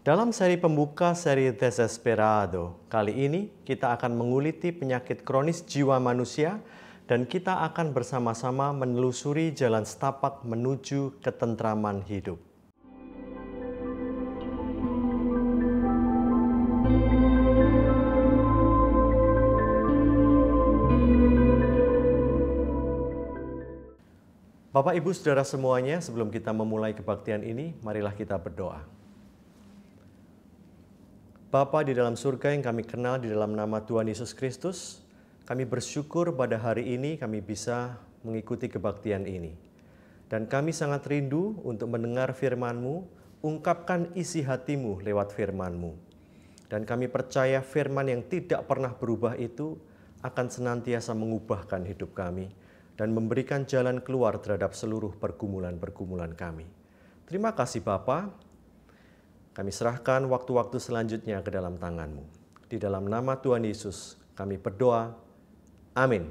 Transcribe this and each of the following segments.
Dalam seri pembuka seri Desesperado, kali ini kita akan menguliti penyakit kronis jiwa manusia dan kita akan bersama-sama menelusuri jalan setapak menuju ketentraman hidup. Bapak, Ibu, Saudara semuanya, sebelum kita memulai kebaktian ini, marilah kita berdoa. Bapa di dalam surga yang kami kenal di dalam nama Tuhan Yesus Kristus, kami bersyukur pada hari ini kami bisa mengikuti kebaktian ini. Dan kami sangat rindu untuk mendengar firman-Mu, ungkapkan isi hatimu lewat firman-Mu. Dan kami percaya firman yang tidak pernah berubah itu akan senantiasa mengubahkan hidup kami dan memberikan jalan keluar terhadap seluruh pergumulan-pergumulan kami. Terima kasih Bapa. Kami serahkan waktu-waktu selanjutnya ke dalam tangan-Mu. Di dalam nama Tuhan Yesus kami berdoa. Amin.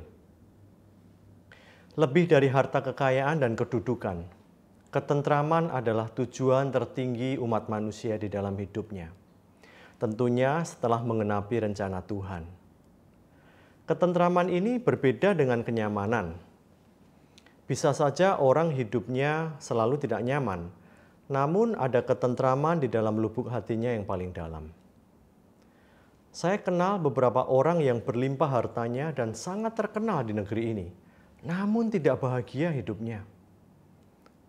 Lebih dari harta kekayaan dan kedudukan, ketentraman adalah tujuan tertinggi umat manusia di dalam hidupnya. Tentunya setelah mengenapi rencana Tuhan. Ketentraman ini berbeda dengan kenyamanan. Bisa saja orang hidupnya selalu tidak nyaman, namun ada ketentraman di dalam lubuk hatinya yang paling dalam. Saya kenal beberapa orang yang berlimpah hartanya dan sangat terkenal di negeri ini, namun tidak bahagia hidupnya.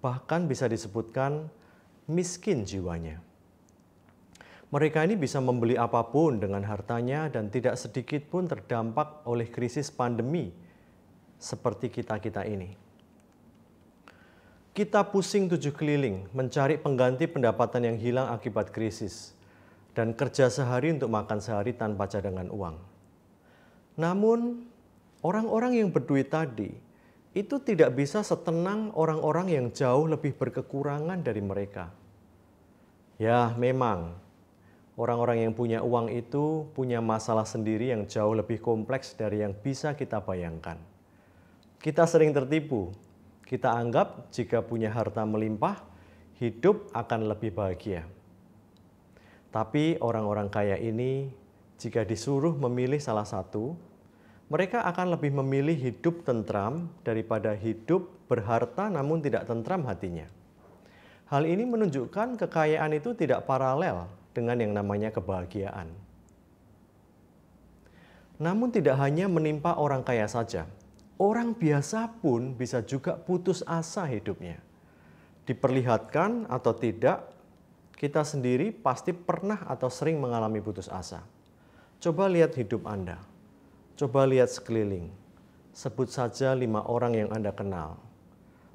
Bahkan bisa disebutkan miskin jiwanya. Mereka ini bisa membeli apapun dengan hartanya dan tidak sedikit pun terdampak oleh krisis pandemi seperti kita-kita ini. Kita pusing 7 keliling mencari pengganti pendapatan yang hilang akibat krisis dan kerja sehari untuk makan sehari tanpa cadangan uang. Namun, orang-orang yang berduit tadi itu tidak bisa setenang orang-orang yang jauh lebih berkekurangan dari mereka. Ya, memang orang-orang yang punya uang itu punya masalah sendiri yang jauh lebih kompleks dari yang bisa kita bayangkan. Kita sering tertipu. Kita anggap jika punya harta melimpah, hidup akan lebih bahagia. Tapi orang-orang kaya ini, jika disuruh memilih salah satu, mereka akan lebih memilih hidup tentram daripada hidup berharta namun tidak tentram hatinya. Hal ini menunjukkan kekayaan itu tidak paralel dengan yang namanya kebahagiaan. Namun tidak hanya menimpa orang kaya saja. Orang biasa pun bisa juga putus asa hidupnya. Diperlihatkan atau tidak, kita sendiri pasti pernah atau sering mengalami putus asa. Coba lihat hidup Anda. Coba lihat sekeliling. Sebut saja 5 orang yang Anda kenal.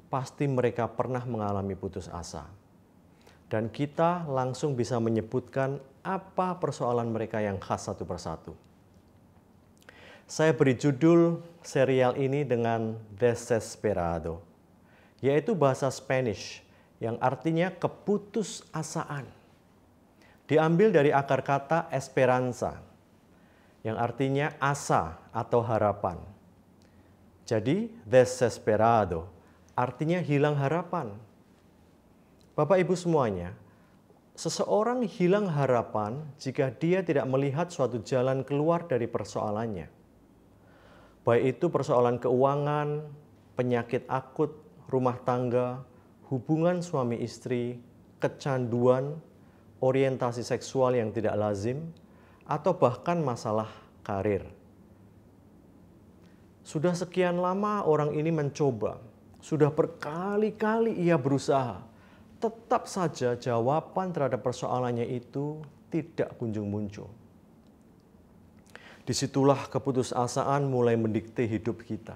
Pasti mereka pernah mengalami putus asa. Dan kita langsung bisa menyebutkan apa persoalan mereka yang khas satu persatu. Saya beri judul serial ini dengan Desesperado, yaitu bahasa Spanish yang artinya keputusasaan. Diambil dari akar kata esperanza, yang artinya asa atau harapan. Jadi, desesperado artinya hilang harapan. Bapak Ibu semuanya, seseorang hilang harapan jika dia tidak melihat suatu jalan keluar dari persoalannya. Baik itu persoalan keuangan, penyakit akut, rumah tangga, hubungan suami istri, kecanduan, orientasi seksual yang tidak lazim, atau bahkan masalah karir. Sudah sekian lama orang ini mencoba, sudah berkali-kali ia berusaha, tetap saja jawaban terhadap persoalannya itu tidak kunjung muncul. Disitulah keputusasaan mulai mendikte hidup kita.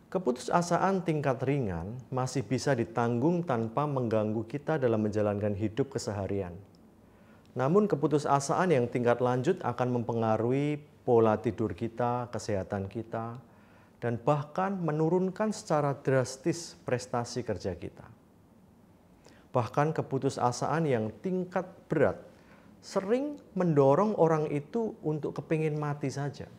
Keputusasaan tingkat ringan masih bisa ditanggung tanpa mengganggu kita dalam menjalankan hidup keseharian. Namun keputusasaan yang tingkat lanjut akan mempengaruhi pola tidur kita, kesehatan kita, dan bahkan menurunkan secara drastis prestasi kerja kita. Bahkan keputusasaan yang tingkat berat sering mendorong orang itu untuk kepingin mati saja.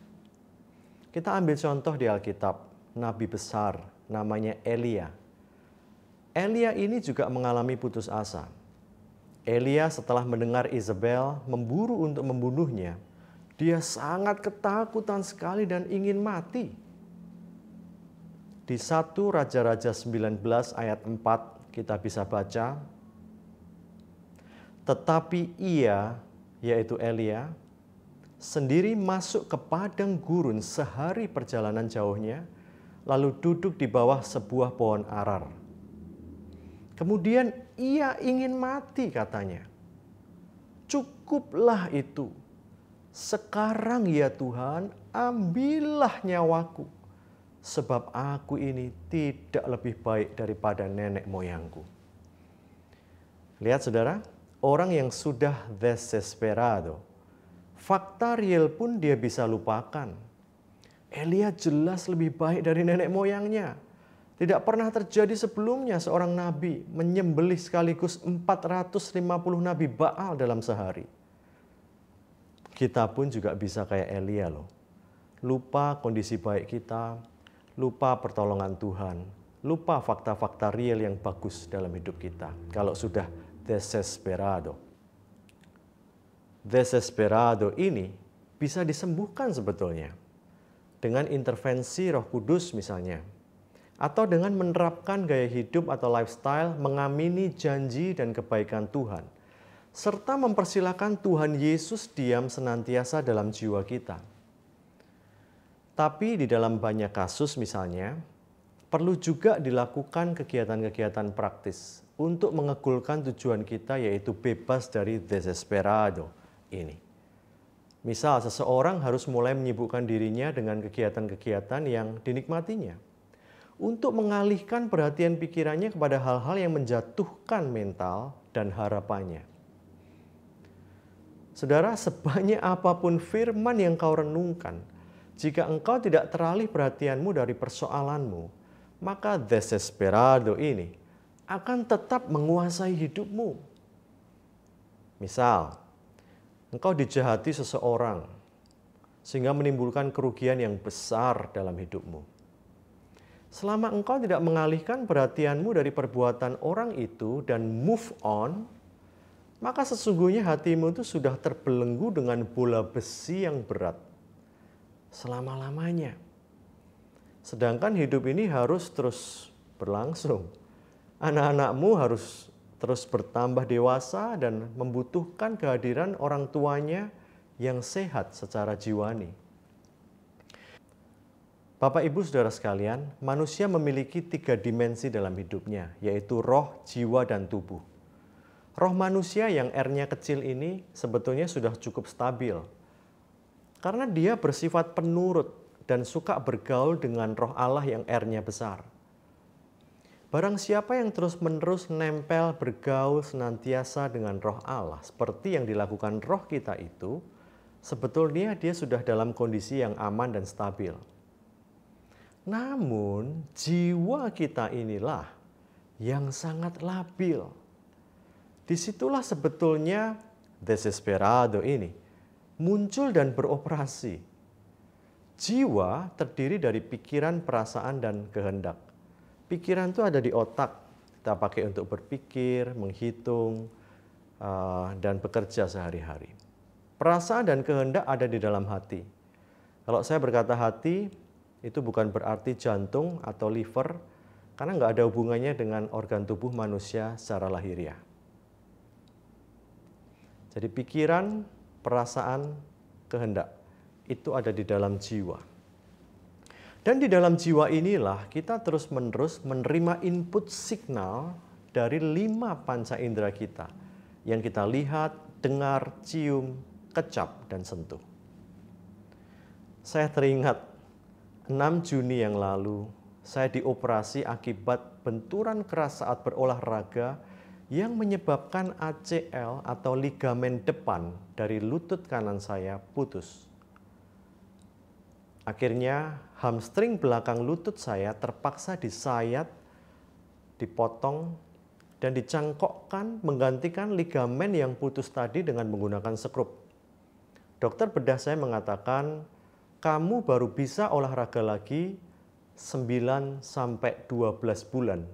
Kita ambil contoh di Alkitab, nabi besar namanya Elia. Elia ini juga mengalami putus asa. Elia setelah mendengar Isabel memburu untuk membunuhnya, dia sangat ketakutan sekali dan ingin mati. Di 1 Raja-Raja 19 ayat 4 kita bisa baca, tetapi ia, yaitu Elia, sendiri masuk ke padang gurun sehari perjalanan jauhnya, lalu duduk di bawah sebuah pohon arar. Kemudian ia ingin mati, katanya. Cukuplah itu. Sekarang ya Tuhan, ambillah nyawaku, sebab aku ini tidak lebih baik daripada nenek moyangku. Lihat saudara, orang yang sudah desesperado, fakta real pun dia bisa lupakan. Elia jelas lebih baik dari nenek moyangnya. Tidak pernah terjadi sebelumnya seorang nabi menyembelih sekaligus 450 nabi Baal dalam sehari. Kita pun juga bisa kayak Elia loh. Lupa kondisi baik kita, lupa pertolongan Tuhan, lupa fakta-fakta real yang bagus dalam hidup kita. Kalau sudah desesperado. Desesperado ini bisa disembuhkan sebetulnya dengan intervensi Roh Kudus misalnya, atau dengan menerapkan gaya hidup atau lifestyle mengamini janji dan kebaikan Tuhan, serta mempersilahkan Tuhan Yesus diam senantiasa dalam jiwa kita. Tapi di dalam banyak kasus misalnya, perlu juga dilakukan kegiatan-kegiatan praktis untuk mengegulkan tujuan kita, yaitu bebas dari desesperado ini. Misal seseorang harus mulai menyibukkan dirinya dengan kegiatan-kegiatan yang dinikmatinya, untuk mengalihkan perhatian pikirannya kepada hal-hal yang menjatuhkan mental dan harapannya. Saudara, sebanyak apapun firman yang kau renungkan, jika engkau tidak teralih perhatianmu dari persoalanmu, maka desesperado ini akan tetap menguasai hidupmu. Misal, engkau dijahati seseorang sehingga menimbulkan kerugian yang besar dalam hidupmu. Selama engkau tidak mengalihkan perhatianmu dari perbuatan orang itu dan move on, maka sesungguhnya hatimu itu sudah terbelenggu dengan bola besi yang berat selama-lamanya. Sedangkan hidup ini harus terus berlangsung. Anak-anakmu harus terus bertambah dewasa dan membutuhkan kehadiran orang tuanya yang sehat secara jiwani. Bapak, Ibu, Saudara sekalian, manusia memiliki 3 dimensi dalam hidupnya, yaitu roh, jiwa, dan tubuh. Roh manusia yang R-nya kecil ini sebetulnya sudah cukup stabil, karena dia bersifat penurut dan suka bergaul dengan roh Allah yang R-nya besar. Barang siapa yang terus-menerus nempel bergaul senantiasa dengan roh Allah, seperti yang dilakukan roh kita itu, sebetulnya dia sudah dalam kondisi yang aman dan stabil. Namun, jiwa kita inilah yang sangat labil. Disitulah sebetulnya desesperado ini muncul dan beroperasi. Jiwa terdiri dari pikiran, perasaan, dan kehendak. Pikiran itu ada di otak, kita pakai untuk berpikir, menghitung, dan bekerja sehari-hari. Perasaan dan kehendak ada di dalam hati. Kalau saya berkata hati, itu bukan berarti jantung atau liver, karena nggak ada hubungannya dengan organ tubuh manusia secara lahiriah. Jadi pikiran, perasaan, kehendak itu ada di dalam jiwa. Dan di dalam jiwa inilah kita terus-menerus menerima input signal dari 5 panca indera kita yang kita lihat, dengar, cium, kecap, dan sentuh. Saya teringat 6 Juni yang lalu saya dioperasi akibat benturan keras saat berolahraga yang menyebabkan ACL atau ligamen depan dari lutut kanan saya putus. Akhirnya hamstring belakang lutut saya terpaksa disayat, dipotong, dan dicangkokkan menggantikan ligamen yang putus tadi dengan menggunakan skrup. Dokter bedah saya mengatakan, kamu baru bisa olahraga lagi 9-12 bulan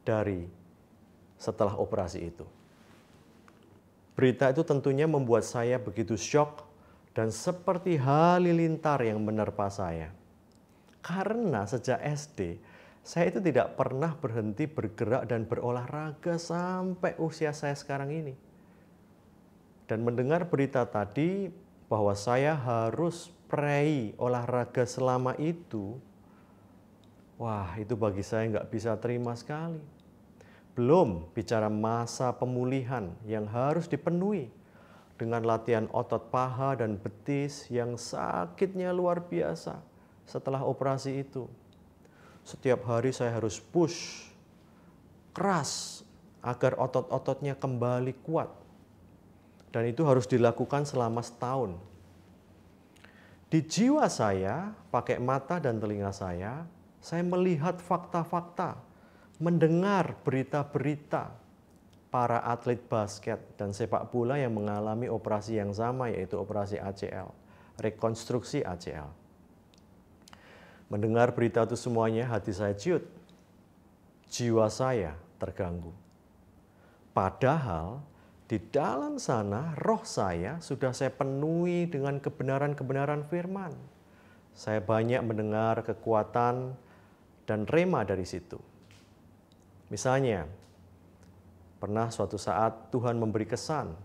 dari setelah operasi itu. Berita itu tentunya membuat saya begitu syok dan seperti halilintar yang menerpa saya. Karena sejak SD, saya itu tidak pernah berhenti bergerak dan berolahraga sampai usia saya sekarang ini. Dan mendengar berita tadi bahwa saya harus prei olahraga selama itu, wah itu bagi saya nggak bisa terima sekali. Belum bicara masa pemulihan yang harus dipenuhi dengan latihan otot paha dan betis yang sakitnya luar biasa setelah operasi itu. Setiap hari saya harus push keras agar otot-ototnya kembali kuat. Dan itu harus dilakukan selama setahun. Di jiwa saya, pakai mata dan telinga saya melihat fakta-fakta, mendengar berita-berita para atlet basket dan sepak bola yang mengalami operasi yang sama, yaitu operasi ACL, rekonstruksi ACL. Mendengar berita itu semuanya, hati saya ciut, jiwa saya terganggu. Padahal di dalam sana roh saya sudah saya penuhi dengan kebenaran-kebenaran firman. Saya banyak mendengar kekuatan dan rema dari situ. Misalnya, pernah suatu saat Tuhan memberi kesan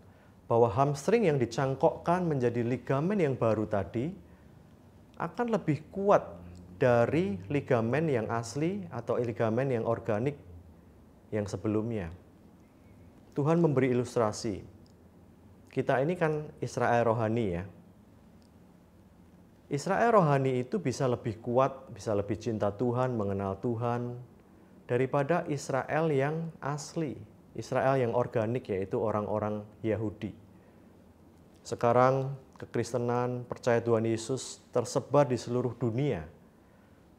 bahwa hamstring yang dicangkokkan menjadi ligamen yang baru tadi akan lebih kuat dari ligamen yang asli atau ligamen yang organik yang sebelumnya. Tuhan memberi ilustrasi. Kita ini kan Israel rohani ya. Israel rohani itu bisa lebih kuat, bisa lebih cinta Tuhan, mengenal Tuhan, daripada Israel yang asli, Israel yang organik, yaitu orang-orang Yahudi. Sekarang kekristenan, percaya Tuhan Yesus tersebar di seluruh dunia.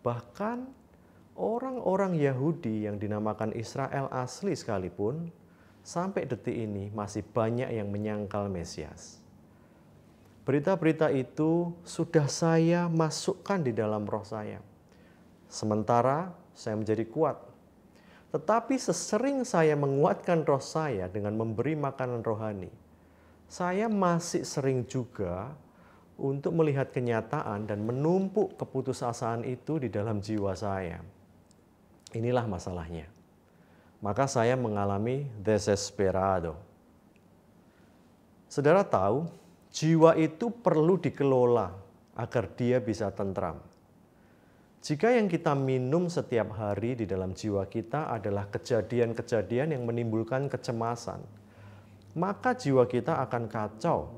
Bahkan orang-orang Yahudi yang dinamakan Israel asli sekalipun, sampai detik ini masih banyak yang menyangkal Mesias. Berita-berita itu sudah saya masukkan di dalam roh saya. Sementara saya menjadi kuat. Tetapi sesering saya menguatkan roh saya dengan memberi makanan rohani, saya masih sering juga untuk melihat kenyataan dan menumpuk keputusasaan itu di dalam jiwa saya. Inilah masalahnya. Maka saya mengalami desesperado. Saudara tahu, jiwa itu perlu dikelola agar dia bisa tentram. Jika yang kita minum setiap hari di dalam jiwa kita adalah kejadian-kejadian yang menimbulkan kecemasan, maka jiwa kita akan kacau.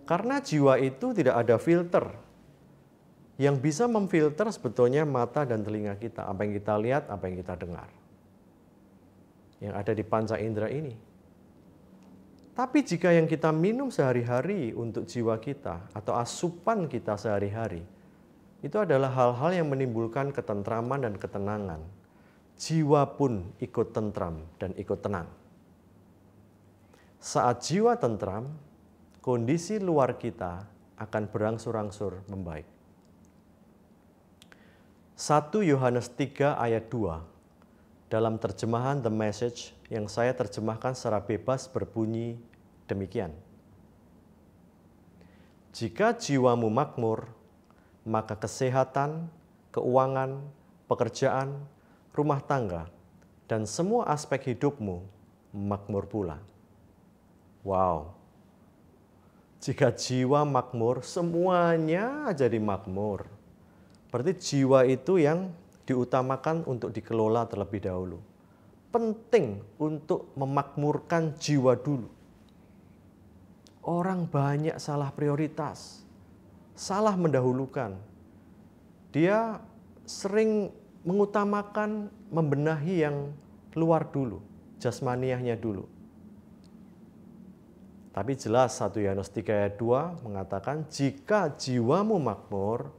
Karena jiwa itu tidak ada filter. Yang bisa memfilter sebetulnya mata dan telinga kita, apa yang kita lihat, apa yang kita dengar. Yang ada di panca indera ini. Tapi jika yang kita minum sehari-hari untuk jiwa kita atau asupan kita sehari-hari, itu adalah hal-hal yang menimbulkan ketentraman dan ketenangan. Jiwa pun ikut tentram dan ikut tenang. Saat jiwa tentram, kondisi luar kita akan berangsur-angsur membaik. 1 Yohanes 3 ayat 2 dalam terjemahan The Message yang saya terjemahkan secara bebas berbunyi demikian. Jika jiwamu makmur, maka kesehatan, keuangan, pekerjaan, rumah tangga, dan semua aspek hidupmu makmur pula. Wow. Jika jiwa makmur, semuanya jadi makmur. Berarti jiwa itu yang diutamakan untuk dikelola terlebih dahulu. Penting untuk memakmurkan jiwa dulu. Orang banyak salah prioritas. Salah mendahulukan. Dia sering mengutamakan membenahi yang luar dulu, jasmaniahnya dulu. Tapi jelas 1 Yohanes 3 ayat 2 mengatakan jika jiwamu makmur,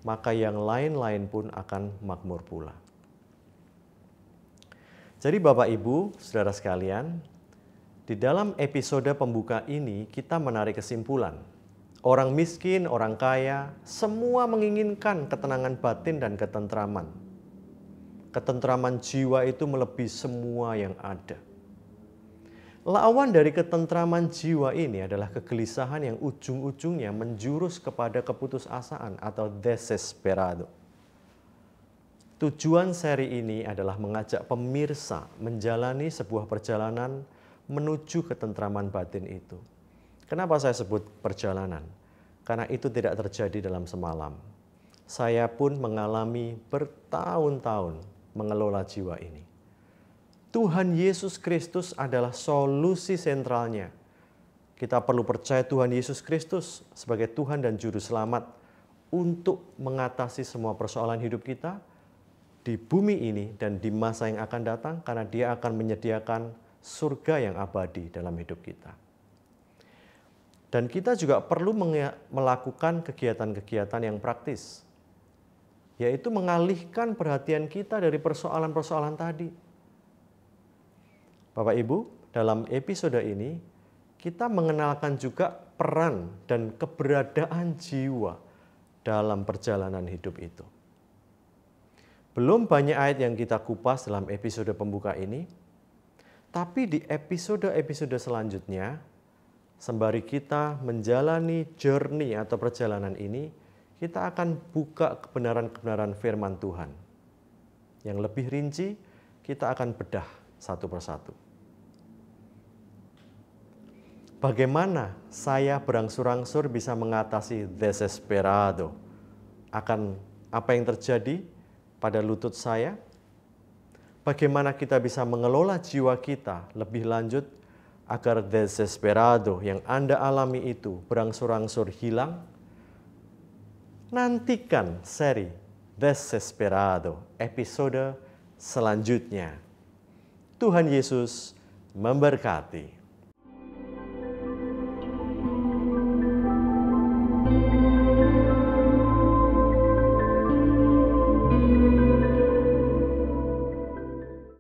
maka yang lain-lain pun akan makmur pula. Jadi Bapak Ibu, saudara sekalian, di dalam episode pembuka ini kita menarik kesimpulan. Orang miskin, orang kaya, semua menginginkan ketenangan batin dan ketentraman. Ketentraman jiwa itu melebihi semua yang ada. Lawan dari ketentraman jiwa ini adalah kegelisahan yang ujung-ujungnya menjurus kepada keputusasaan atau desesperado. Tujuan seri ini adalah mengajak pemirsa menjalani sebuah perjalanan menuju ketentraman batin itu. Kenapa saya sebut perjalanan? Karena itu tidak terjadi dalam semalam. Saya pun mengalami bertahun-tahun mengelola jiwa ini. Tuhan Yesus Kristus adalah solusi sentralnya. Kita perlu percaya Tuhan Yesus Kristus sebagai Tuhan dan Juru Selamat untuk mengatasi semua persoalan hidup kita di bumi ini dan di masa yang akan datang, karena Dia akan menyediakan surga yang abadi dalam hidup kita. Dan kita juga perlu melakukan kegiatan-kegiatan yang praktis, yaitu mengalihkan perhatian kita dari persoalan-persoalan tadi. Bapak Ibu, dalam episode ini kita mengenalkan juga peran dan keberadaan jiwa dalam perjalanan hidup itu. Belum banyak ayat yang kita kupas dalam episode pembuka ini, tapi di episode-episode selanjutnya, sembari kita menjalani journey atau perjalanan ini, kita akan buka kebenaran-kebenaran firman Tuhan. Yang lebih rinci, kita akan bedah satu persatu. Bagaimana saya berangsur-angsur bisa mengatasi desesperado? Akan apa yang terjadi pada lutut saya? Bagaimana kita bisa mengelola jiwa kita lebih lanjut agar desesperado yang Anda alami itu berangsur-angsur hilang? Nantikan seri Desesperado episode selanjutnya. Tuhan Yesus memberkati.